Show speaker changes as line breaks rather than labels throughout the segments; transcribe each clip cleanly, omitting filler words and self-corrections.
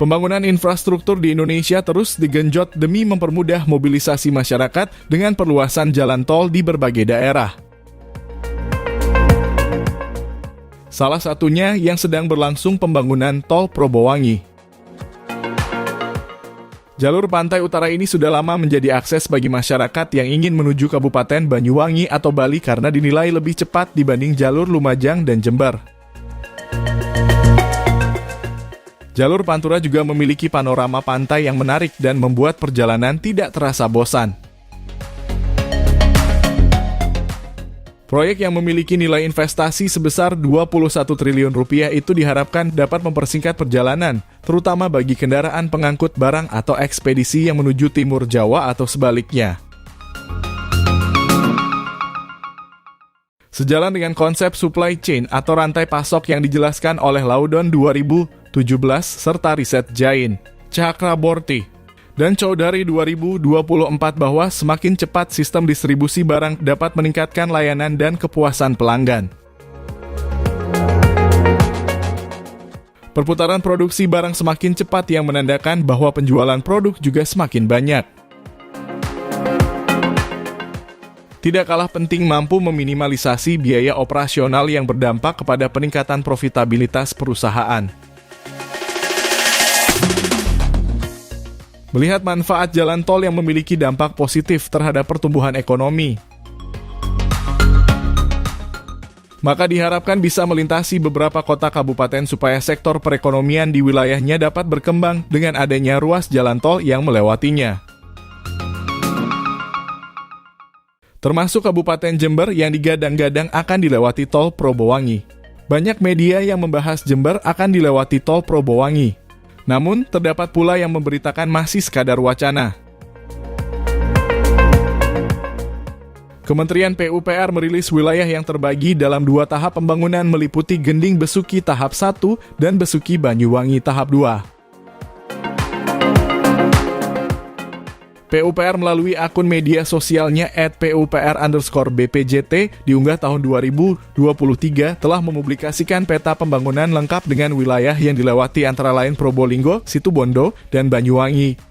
Pembangunan infrastruktur di Indonesia terus digenjot demi mempermudah mobilisasi masyarakat dengan perluasan jalan tol di berbagai daerah. Salah satunya yang sedang berlangsung pembangunan tol Probowangi. Jalur pantai utara ini sudah lama menjadi akses bagi masyarakat yang ingin menuju Kabupaten Banyuwangi atau Bali karena dinilai lebih cepat dibanding jalur Lumajang dan Jember. Jalur Pantura juga memiliki panorama pantai yang menarik dan membuat perjalanan tidak terasa bosan. Proyek yang memiliki nilai investasi sebesar 21 triliun rupiah itu diharapkan dapat mempersingkat perjalanan, terutama bagi kendaraan pengangkut barang atau ekspedisi yang menuju timur Jawa atau sebaliknya. Sejalan dengan konsep supply chain atau rantai pasok yang dijelaskan oleh Laudon 2017 serta riset Jain, Chakraborty, dan Chowdhury 2024 bahwa semakin cepat sistem distribusi barang dapat meningkatkan layanan dan kepuasan pelanggan. Perputaran produksi barang semakin cepat yang menandakan bahwa penjualan produk juga semakin banyak. Tidak kalah penting mampu meminimalisasi biaya operasional yang berdampak kepada peningkatan profitabilitas perusahaan. Melihat manfaat jalan tol yang memiliki dampak positif terhadap pertumbuhan ekonomi, maka diharapkan bisa melintasi beberapa kota kabupaten supaya sektor perekonomian di wilayahnya dapat berkembang dengan adanya ruas jalan tol yang melewatinya. Termasuk Kabupaten Jember yang digadang-gadang akan dilewati tol Probowangi. Banyak media yang membahas Jember akan dilewati tol Probowangi. Namun, terdapat pula yang memberitakan masih sekadar wacana. Kementerian PUPR merilis wilayah yang terbagi dalam 2 tahap pembangunan meliputi Gending Besuki tahap 1 dan Besuki Banyuwangi tahap 2. PUPR melalui akun media sosialnya @PUPR_BPJT diunggah tahun 2023 telah mempublikasikan peta pembangunan lengkap dengan wilayah yang dilewati antara lain Probolinggo, Situbondo, dan Banyuwangi.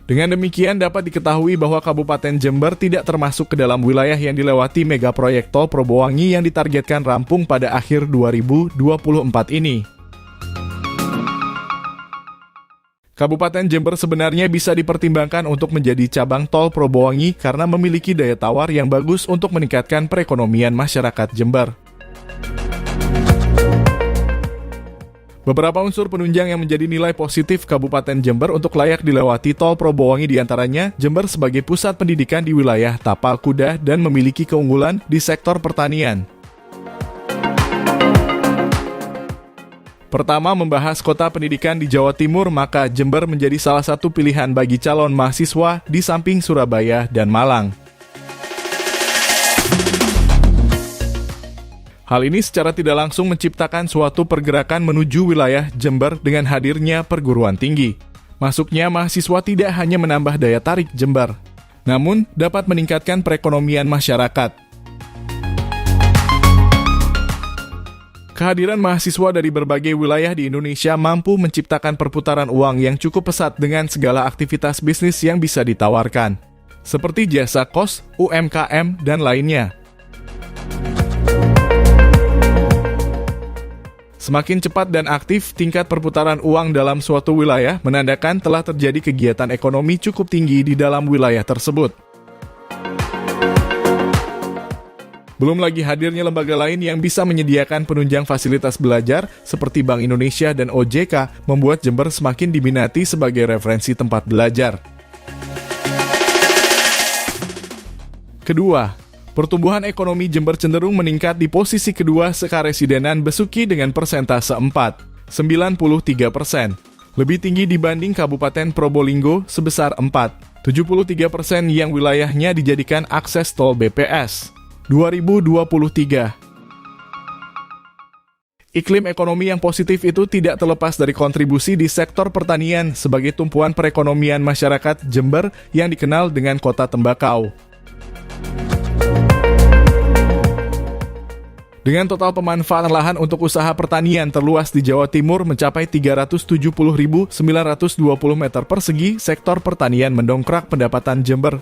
Dengan demikian dapat diketahui bahwa Kabupaten Jember tidak termasuk ke dalam wilayah yang dilewati mega proyek tol Probowangi yang ditargetkan rampung pada akhir 2024 ini. Kabupaten Jember sebenarnya bisa dipertimbangkan untuk menjadi cabang tol Probowangi karena memiliki daya tawar yang bagus untuk meningkatkan perekonomian masyarakat Jember. Beberapa unsur penunjang yang menjadi nilai positif Kabupaten Jember untuk layak dilewati tol Probowangi diantaranya Jember sebagai pusat pendidikan di wilayah tapal kuda dan memiliki keunggulan di sektor pertanian. Pertama, membahas kota pendidikan di Jawa Timur, maka Jember menjadi salah satu pilihan bagi calon mahasiswa di samping Surabaya dan Malang. Hal ini secara tidak langsung menciptakan suatu pergerakan menuju wilayah Jember dengan hadirnya perguruan tinggi. Masuknya mahasiswa tidak hanya menambah daya tarik Jember, namun dapat meningkatkan perekonomian masyarakat. Kehadiran mahasiswa dari berbagai wilayah di Indonesia mampu menciptakan perputaran uang yang cukup pesat dengan segala aktivitas bisnis yang bisa ditawarkan, seperti jasa kos, UMKM, dan lainnya. Semakin cepat dan aktif tingkat perputaran uang dalam suatu wilayah menandakan telah terjadi kegiatan ekonomi cukup tinggi di dalam wilayah tersebut. Belum lagi hadirnya lembaga lain yang bisa menyediakan penunjang fasilitas belajar seperti Bank Indonesia dan OJK membuat Jember semakin diminati sebagai referensi tempat belajar. Kedua, pertumbuhan ekonomi Jember cenderung meningkat di posisi kedua sekaresidenan Besuki dengan persentase 4,93%. Lebih tinggi dibanding Kabupaten Probolinggo sebesar 4,73% yang wilayahnya dijadikan akses tol BPS. 2023. Iklim ekonomi yang positif itu tidak terlepas dari kontribusi di sektor pertanian sebagai tumpuan perekonomian masyarakat Jember yang dikenal dengan kota tembakau. Dengan total pemanfaatan lahan untuk usaha pertanian terluas di Jawa Timur mencapai 370.920 meter persegi, sektor pertanian mendongkrak pendapatan Jember.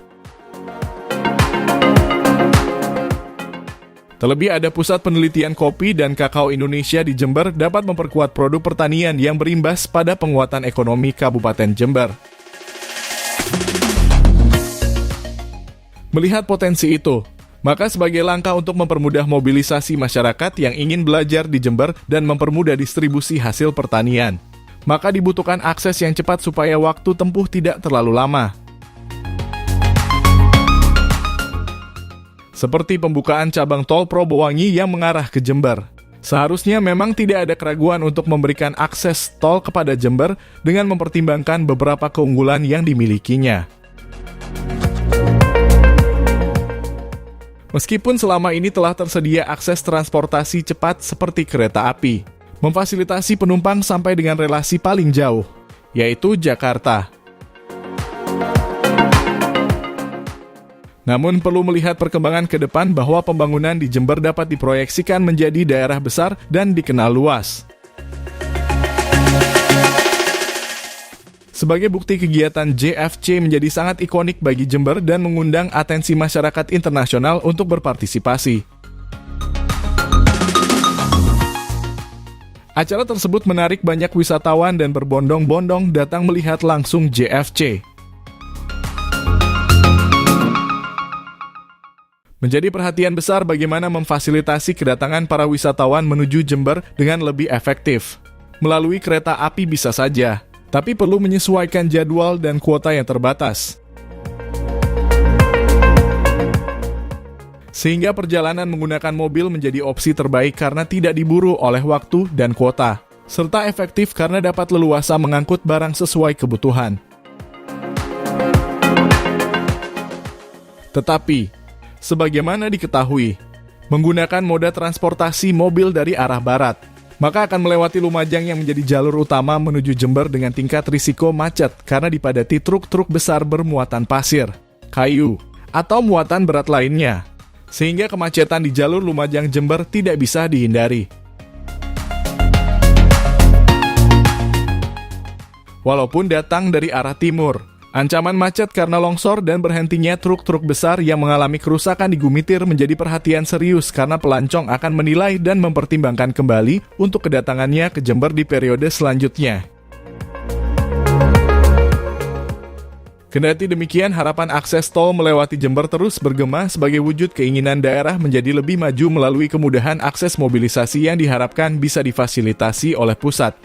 Terlebih ada pusat penelitian kopi dan kakao Indonesia di Jember dapat memperkuat produk pertanian yang berimbas pada penguatan ekonomi Kabupaten Jember. Melihat potensi itu, maka sebagai langkah untuk mempermudah mobilisasi masyarakat yang ingin belajar di Jember dan mempermudah distribusi hasil pertanian, maka dibutuhkan akses yang cepat supaya waktu tempuh tidak terlalu lama. Seperti pembukaan cabang tol Probowangi yang mengarah ke Jember. Seharusnya memang tidak ada keraguan untuk memberikan akses tol kepada Jember dengan mempertimbangkan beberapa keunggulan yang dimilikinya. Meskipun selama ini telah tersedia akses transportasi cepat seperti kereta api, memfasilitasi penumpang sampai dengan relasi paling jauh, yaitu Jakarta. Namun perlu melihat perkembangan ke depan bahwa pembangunan di Jember dapat diproyeksikan menjadi daerah besar dan dikenal luas. Sebagai bukti kegiatan JFC menjadi sangat ikonik bagi Jember dan mengundang atensi masyarakat internasional untuk berpartisipasi. Acara tersebut menarik banyak wisatawan dan berbondong-bondong datang melihat langsung JFC. Menjadi perhatian besar bagaimana memfasilitasi kedatangan para wisatawan menuju Jember dengan lebih efektif. Melalui kereta api bisa saja, tapi perlu menyesuaikan jadwal dan kuota yang terbatas. Sehingga perjalanan menggunakan mobil menjadi opsi terbaik karena tidak diburu oleh waktu dan kuota, serta efektif karena dapat leluasa mengangkut barang sesuai kebutuhan. Tetapi, sebagaimana diketahui, menggunakan moda transportasi mobil dari arah barat, maka akan melewati Lumajang yang menjadi jalur utama menuju Jember dengan tingkat risiko macet karena dipadati truk-truk besar bermuatan pasir, kayu, atau muatan berat lainnya, sehingga kemacetan di jalur Lumajang Jember tidak bisa dihindari. Walaupun datang dari arah timur, ancaman macet karena longsor dan berhentinya truk-truk besar yang mengalami kerusakan di Gumitir menjadi perhatian serius karena pelancong akan menilai dan mempertimbangkan kembali untuk kedatangannya ke Jember di periode selanjutnya. Kendati demikian, harapan akses tol melewati Jember terus bergema sebagai wujud keinginan daerah menjadi lebih maju melalui kemudahan akses mobilisasi yang diharapkan bisa difasilitasi oleh pusat.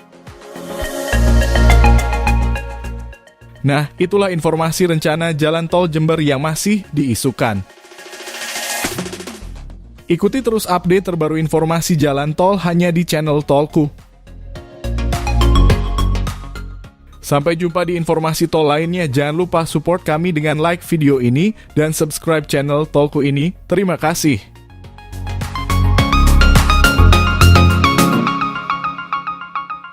Nah, itulah informasi rencana Jalan Tol Jember yang masih diisukan. Ikuti terus update terbaru informasi jalan tol hanya di channel Tolku. Sampai jumpa di informasi tol lainnya. Jangan lupa support kami dengan like video ini dan subscribe channel Tolku ini. Terima kasih.